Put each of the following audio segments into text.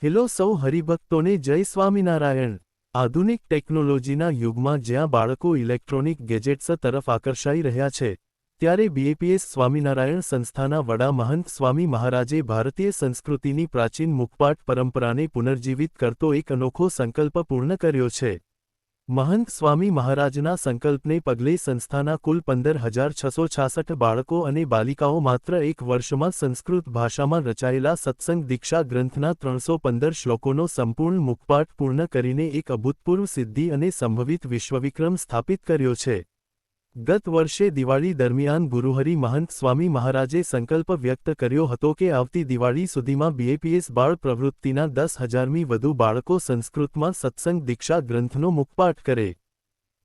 Hello સૌ હરિભક્તોને જય સ્વામિનારાયણ। આધુનિક ટેકનોલોજીના યુગમાં જ્યાં બાળકો ઇલેક્ટ્રોનિક ગેજેટ્સ તરફ આકર્ષાઈ રહ્યા છે, ત્યારે બીએપીએસ સ્વામિનારાયણ સંસ્થાના વડા મહંત સ્વામી મહારાજે ભારતીય સંસ્કૃતિની પ્રાચીન મુખપાઠ પરંપરાને પુનર્જીવિત કરતો એક અનોખો સંકલ્પ પૂર્ણ કર્યો છે। મહંત સ્વામી મહારાજના સંકલ્પને પગલે સંસ્થાના કુલ 15,666 બાળકો અને બાલિકાઓ માત્ર એક વર્ષમાં સંસ્કૃત ભાષામાં રચાયેલા સત્સંગ દીક્ષા ગ્રંથના 315 શ્લોકોનો સંપૂર્ણ મુખપાઠ પૂર્ણ કરીને એક અભૂતપૂર્વ સિદ્ધિ અને સંભવિત વિશ્વવિક્રમ સ્થાપિત કર્યો છે। ગત વર્ષે દિવાળી દરમિયાન ગુરુહરિ મહંત સ્વામી મહારાજે સંકલ્પ વ્યક્ત કર્યો હતો કે આવતી દિવાળી સુધીમાં બીએપીએસ બાળ પ્રવૃત્તિના 10,000મી વધુ બાળકો સંસ્કૃતમાં સત્સંગ દીક્ષા ગ્રંથનો મુખપાઠ કરે।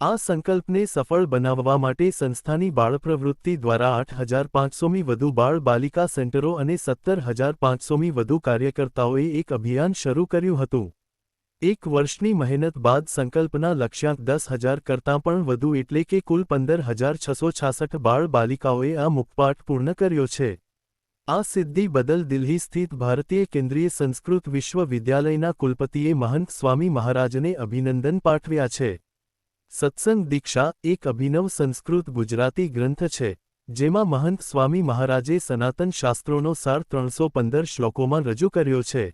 આ સંકલ્પને સફળ બનાવવા માટે સંસ્થાની બાળ પ્રવૃત્તિ દ્વારા 8,500મી વધુ બાળ બાલિકા સેન્ટરો અને 17,500મી વધુ કાર્યકર્તાઓએ એક અભિયાન શરૂ કર્યું હતું। એક વર્ષની મહેનત બાદ સંકલ્પના લક્ષ્યાંક 10,000 કરતાં પણ વધુ એટલે કે કુલ 15,666 બાળ બાલિકાઓએ આ મુખપાઠ પૂર્ણ કર્યો છે। આ સિદ્ધિ બદલ દિલ્હી સ્થિત ભારતીય કેન્દ્રીય સંસ્કૃત વિશ્વવિદ્યાલયના કુલપતિએ મહંત સ્વામી મહારાજને અભિનંદન પાઠવ્યા છે। સત્સંગ દીક્ષા એક અભિનવ સંસ્કૃત ગુજરાતી ગ્રંથ છે, જેમાં મહંત સ્વામી મહારાજે સનાતન શાસ્ત્રોનો સાર 315 શ્લોકોમાં રજૂ કર્યો છે।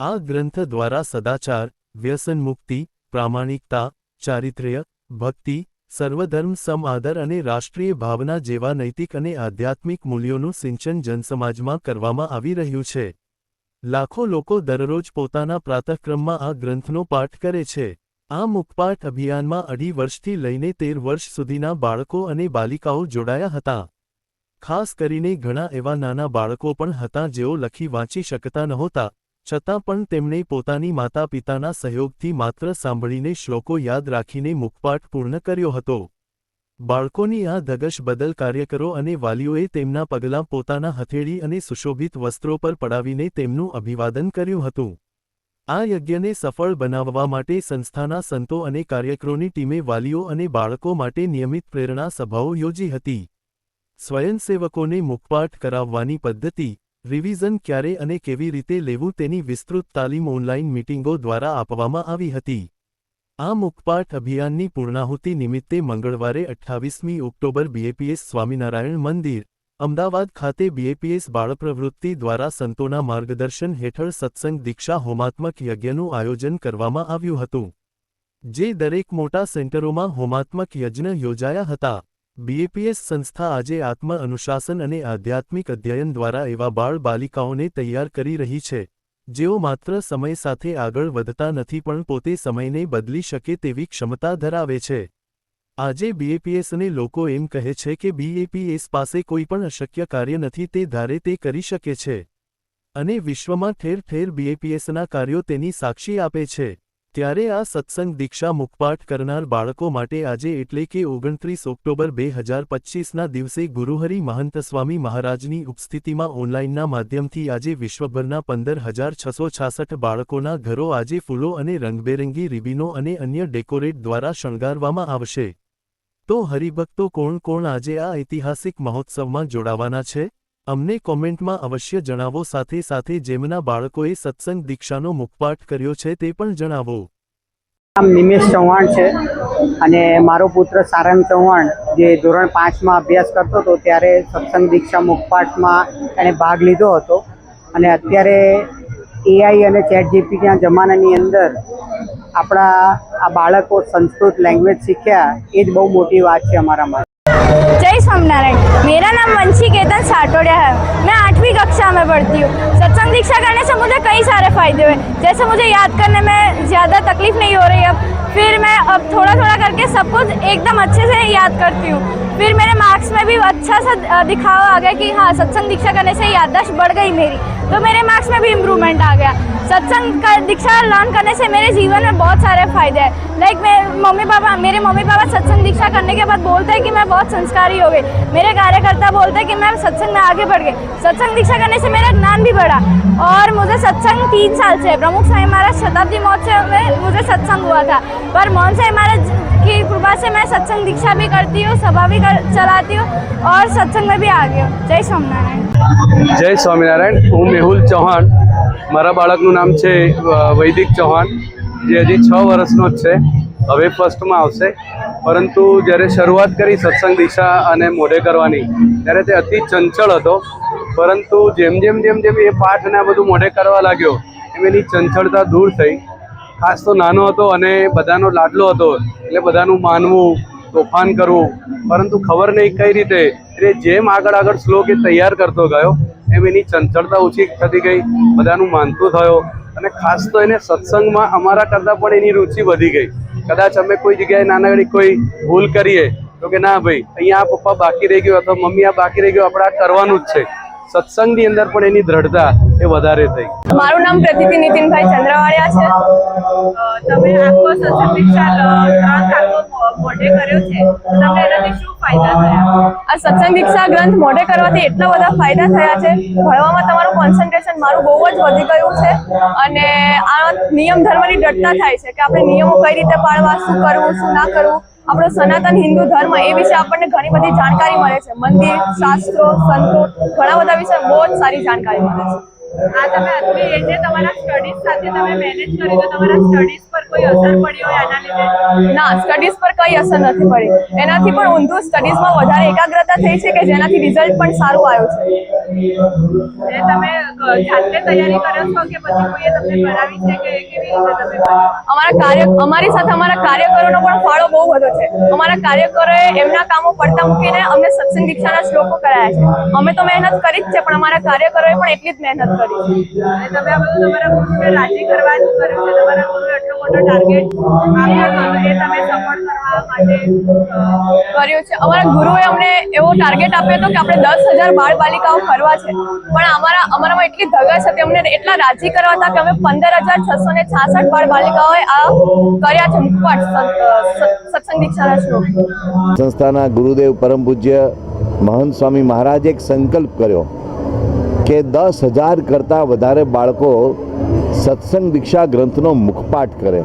આ ગ્રંથ દ્વારા સદાચાર, વ્યસન મુક્તિ, પ્રામાણિકતા, ચારિત્ર્ય, ભક્તિ, સર્વધર્મ સમ-આદર અને રાષ્ટ્રીય ભાવના જેવા નૈતિક અને આધ્યાત્મિક મૂલ્યોનું સિંચન જનસમાજમાં કરવામાં આવી રહ્યું છે। લાખો લોકો દરરોજ પોતાના પ્રાતઃક્રમમાં આ ગ્રંથનો પાઠ કરે છે। આ મુખપાઠ અભિયાનમાં 2.5 વર્ષથી લઈને 13 વર્ષ સુધીના બાળકો અને બાલિકાઓ જોડાયા હતા। ખાસ કરીને ઘણા એવા નાના બાળકો પણ હતા જેઓ લખી વાંચી શકતા નહોતા, છતાં પણ તેમણે પોતાની માતા પિતાના સહયોગથી માત્ર સાંભળીને શ્લોકો યાદ રાખીને મુખપાઠ પૂર્ણ કર્યો હતો। બાળકોની આ ધગશ બદલ કાર્યકરો અને વાલીઓએ તેમના પગલાં પોતાના હથેળી અને સુશોભિત વસ્ત્રો પર પડાવીને તેમનું અભિવાદન કર્યું હતું। આ યજ્ઞને સફળ બનાવવા માટે સંસ્થાના સંતો અને કાર્યકરોની ટીમે વાલીઓ અને બાળકો માટે નિયમિત પ્રેરણા સભાઓ યોજી હતી। સ્વયંસેવકોને મુખપાઠ કરાવવાની પદ્ધતિ, રિવિઝન ક્યારે અને કેવી રીતે લેવું તેની વિસ્તૃત તાલીમ ઓનલાઈન મીટિંગો દ્વારા આપવામાં આવી હતી। આ મુખપાઠ અભિયાનની પૂર્ણાહુતિ નિમિત્તે મંગળવારે 28મી ઓક્ટોબર બીએપીએસ સ્વામિનારાયણ મંદિર, અમદાવાદ ખાતે બીએપીએસ બાળપ્રવૃત્તિ દ્વારા સંતોના માર્ગદર્શન હેઠળ સત્સંગ દીક્ષા હોમાત્મક યજ્ઞનું આયોજન કરવામાં આવ્યું હતું, જે દરેક મોટા સેન્ટરોમાં હોમાત્મક યજ્ઞ યોજાયા હતા। બીએપીએસ સંસ્થા આજે આત્મ અનુશાસન અને આધ્યાત્મિક અધ્યયન દ્વારા એવા બાળ બાલિકાઓને તૈયાર કરી રહી છે, જેઓ માત્ર સમય સાથે આગળ વધતા નથી પણ પોતે સમયને બદલી શકે તેવી ક્ષમતા ધરાવે છે। આજે બીએપીએસને લોકો એમ કહે છે કે બીએપીએસ પાસે કોઈ પણ અશક્ય કાર્ય નથી, તે ધારે તે કરી શકે છે, અને વિશ્વમાં ઠેર ઠેર બીએપીએસના કાર્યો તેની સાક્ષી આપે છે। ત્યારે આ સત્સંગ દીક્ષા મુખપાઠ કરનાર બાળકો માટે આજે એટલે કે 29 ઓક્ટોબર 2025ના દિવસે ગુરુહરિ મહંત સ્વામી મહારાજની ઉપસ્થિતિમાં ઓનલાઈનના માધ્યમથી આજે વિશ્વભરના 15,666 બાળકોના ઘરો આજે ફૂલો અને રંગબેરંગી રિબીનો અને અન્ય ડેકોરેટ દ્વારા શણગારવામાં આવશે। તો હરિભક્તો કોણ કોણ આજે આ ઐતિહાસિક મહોત્સવમાં જોડાવાના છે? અમને કોમેન્ટમાં અવશ્ય જણાવો। સાથે સાથે જેમના બાળકોએ સત્સંગ દીક્ષાનો મુખપાઠ કર્યો છે તે પણ જણાવો। નામ નિમેશ ચૌહાણ છે અને મારો પુત્ર સારંગ ચૌહાણ જે ધોરણ 5માં અભ્યાસ કરતો હતો ત્યારે સત્સંગ દીક્ષા મુખપાઠમાં એણે ભાગ લીધો હતો, અને અત્યારે એઆઈ અને ચેટજીપીટીના જમાનાની અંદર આપણા આ બાળકો સંસ્કૃત લેંગ્વેજ શીખ્યા એ જ બહુ मोटी बात है हमारा માટે। जय स्वामिनारायण। मेरा नाम वंशी केतन साटोडिया है। मैं 8वीं कक्षा में पढ़ती हूँ। सत्संग दीक्षा करने से मुझे कई सारे फायदे हुए, जैसे मुझे याद करने में ज़्यादा तकलीफ नहीं हो रही। अब फिर मैं अब थोड़ा थोड़ा करके सब कुछ एकदम अच्छे से याद करती हूँ। फिर मेरे मार्क्स में भी अच्छा सा दिखावा आ गया कि हाँ, सत्संग दीक्षा करने से याददाश्त बढ़ गई मेरी, तो मेरे मार्क्स में भी इम्प्रूवमेंट आ गया। सत्संग दीक्षा लर्न करने से मेरे जीवन में बहुत सारे फायदे हैं। लाइक मेरे मम्मी पापा सत्संग दीक्षा करने के बाद बोलते हैं कि मैं बहुत संस्कारी हो गई। मेरे कार्यकर्ता बोलते हैं कि मैं सत्संग में आगे बढ़ गई। सत्संग दीक्षा करने से मेरा ज्ञान भी बढ़ा, और मुझे सत्संग 3 साल से प्रमुख स्वामी महाराज शताब्दी महोत्सव में मुझे सत्संग हुआ था, पर मोहन स्वामी महाराज की कृपा से मैं सत्संग दीक्षा भी करती हूँ, सभा भी चलाती हूँ और सत्संग में भी आ गई हूँ। जय स्वामिनारायण। जय स्वामिनारायण। हूँ मेहुल चौहान, મારા બાળકનું નામ છે વૈદિક ચૌહાણ, જે હજી 6 વર્ષનો જ છે, હવે ફર્સ્ટમાં આવશે. પરંતુ જ્યારે શરૂઆત કરી સત્સંગ દીક્ષા અને મોઢે કરવાની, ત્યારે તે અતિ ચંચળ હતો. પરંતુ જેમ જેમ એ પાઠ અને આ બધું મોઢે કરવા લાગ્યો, એમ એની ચંચળતા દૂર થઈ. ખાસ તો નાનો હતો અને બધાનો લાડલો હતો, એટલે બધાનું માનવું, તોફાન કરવું. પરંતુ ખબર નહીં કઈ રીતે એટલે જેમ આગળ શ્લોક એ તૈયાર કરતો ગયો, એમ એની ચંચળતા ઓછી થતી ગઈ, બધાનું માનતું થયો. અને ખાસ તો એને સત્સંગમાં અમારા કરતાં પણ એની રુચિ વધી ગઈ. કદાચ અમે કોઈ જગ્યાએ નાનાગડી કોઈ ભૂલ કરીએ તો કે ના ભાઈ, અહીંયા આ પપ્પા બાકી રહી ગયો અથવા મમ્મી આ બાકી રહી ગયો, આપણે આ કરવાનું જ છે. સત્સંગની અંદર પણ એની દ્રઢતા એ વધારે થઈ. મારું નામ પ્રતિતિ નીતિનભાઈ ચંદ્રવાડિયા છે. તમે આખો સત્સંગ દીક્ષા 3 કલાકો મોઢે કર્યો છે, તો તમને એનાથી શું ફાયદા થયા? આ સત્સંગ દીક્ષા ગ્રંથ મોઢે કરવાથી એટલા બધા ફાયદા થયા છે. ભણવામાં તમારું કોન્સન્ટ્રેશન મારું બહુ જ વધી ગયું છે. અને આ નિયમ ધર્મની દ્રઢતા થાય છે કે આપણે નિયમો કઈ રીતે પાળવા, શું કરવું, શું ના કરવું. આપણો સનાતન હિન્દુ ધર્મ એ વિશે આપણને ઘણી બધી જાણકારી મળે છે. મંદિર, શાસ્ત્રો, સંતો, ઘણા બધા વિશે બહુ જ સારી જાણકારી મળે છે. આ તમે આટલી એજે તમારા સ્ટડીઝ સાથે તમે મેનેજ કર્યું, તો તમારા સ્ટડીઝ પર કોઈ અસર પડી હોય આના લીધે? ના, સ્ટડીઝ પર કઈ અસર નથી પડી. એનાથી પણ ઊંધું સ્ટડીઝમાં વધારે એકાગ્રતા થઈ છે કે જેનાથી રિઝલ્ટ પણ સારું આવ્યું છે. એ તમે જાતે તૈયારી કરો છો કે પછી કોઈએ તમને કરાવી છે કે કેવી રીતે તમે? અમારી સાથે અમારા કાર્યકરોનો પણ ફાળો બહુ વધુ છે. અમારા કાર્યકરોએ એમના કામો પડતા મૂકીને અમને સત્સંગ દીક્ષાના શ્લોકો કરાયા છે. અમે તો મહેનત કરી જ છે, પણ અમારા કાર્યકરોએ પણ એટલી જ મહેનત કરી. અને તમે આ બધું તમારા ગુરુને રાજી કરવા જ કર્યું છે. તમારા ગુરુએ એટલો મોટો ટાર્ગેટ આપ્યો હતો, એ તમે સફળ કરવા માટે કર્યું છે. અમારા ગુરુએ અમને એવો ટાર્ગેટ આપ્યો હતો કે આપણે 10,000 બાળ બાલિકાઓ કરવા છે. પણ અમારામાં એટલી ધગશ હતી, અમને એટલા રાજી કરવા હતા કે અમે 15,666 બાળ બાલિકાઓએ આ કર્યા છે મુખપાઠ સત્સંગ દીક્ષાના શ્લોક. સંસ્થાના ગુરુદેવ પરમ પૂજ્ય મહંત સ્વામી મહારાજે એક સંકલ્પ કર્યો કે 10,000 કરતાં વધારે બાળકો સત્સંગ દીક્ષા ગ્રંથનો મુખપાઠ કરે.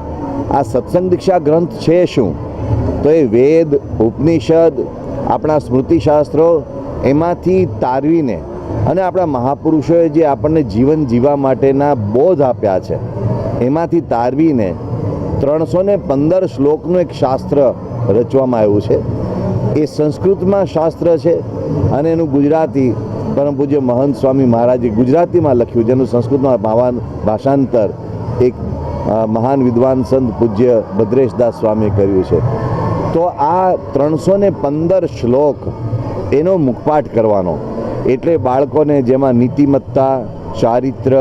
આ સત્સંગ દીક્ષા ગ્રંથ છે શું? તો એ વેદ, ઉપનિષદ, આપણા સ્મૃતિશાસ્ત્રો એમાંથી તારવીને અને આપણા મહાપુરુષોએ જે આપણને જીવન જીવવા માટેના બોધ આપ્યા છે, એમાંથી તારવીને 315 શ્લોકનું એક શાસ્ત્ર રચવામાં આવ્યું છે. એ સંસ્કૃતમાં શાસ્ત્ર છે અને એનું ગુજરાતી પરમ પૂજ્ય મહંત સ્વામી મહારાજે ગુજરાતીમાં લખ્યું, જેનું સંસ્કૃતમાં ભાષાંતર એક મહાન વિદ્વાન સંત પૂજ્ય ભદ્રેશદાસ સ્વામીએ કર્યું છે. તો આ 315 શ્લોક એનો મુખપાઠ કરવાનો, એટલે બાળકોને જેમાં નીતિમત્તા, ચારિત્ર,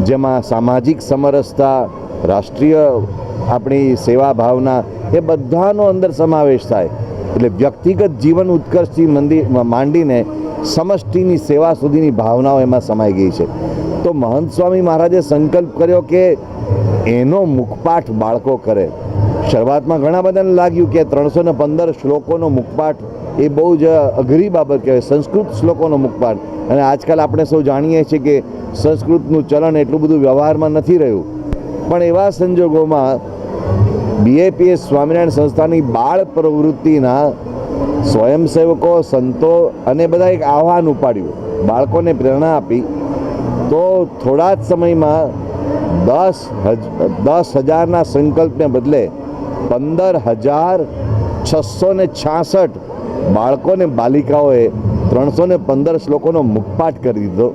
જેમાં સામાજિક સમરસતા, રાષ્ટ્રીય આપણી સેવા ભાવના, એ બધાનો અંદર સમાવેશ થાય. એટલે વ્યક્તિગત જીવન ઉત્કર્ષથી માંડીને સમષ્ટિની સેવા સુધીની ભાવનાઓ એમાં સમાઈ ગઈ છે. તો મહંત સ્વામી મહારાજે સંકલ્પ કર્યો કે એનો મુખપાઠ બાળકો કરે. શરૂઆતમાં ઘણા બધાને લાગ્યું કે 315 શ્લોકોનો મુખપાઠ એ બહુ જ અઘરી બાબત કહેવાય, સંસ્કૃત શ્લોકોનો મુખપાઠ. અને આજકાલ આપણે સૌ જાણીએ છીએ કે સંસ્કૃતનું ચલણ એટલું બધું વ્યવહારમાં નથી રહ્યું. પણ એવા સંજોગોમાં BAPS સ્વામિનારાયણ સંસ્થાની બાળ પ્રવૃત્તિના સ્વયંસેવકો, સંતો અને બધા એક આહ્વાન ઉપાડ્યું, બાળકોને પ્રેરણા આપી. તો થોડા જ સમયમાં 10,000ના સંકલ્પને બદલે 15,666 બાળકોને બાલિકાઓએ 315 શ્લોકોનો મુખપાઠ કરી દીધો.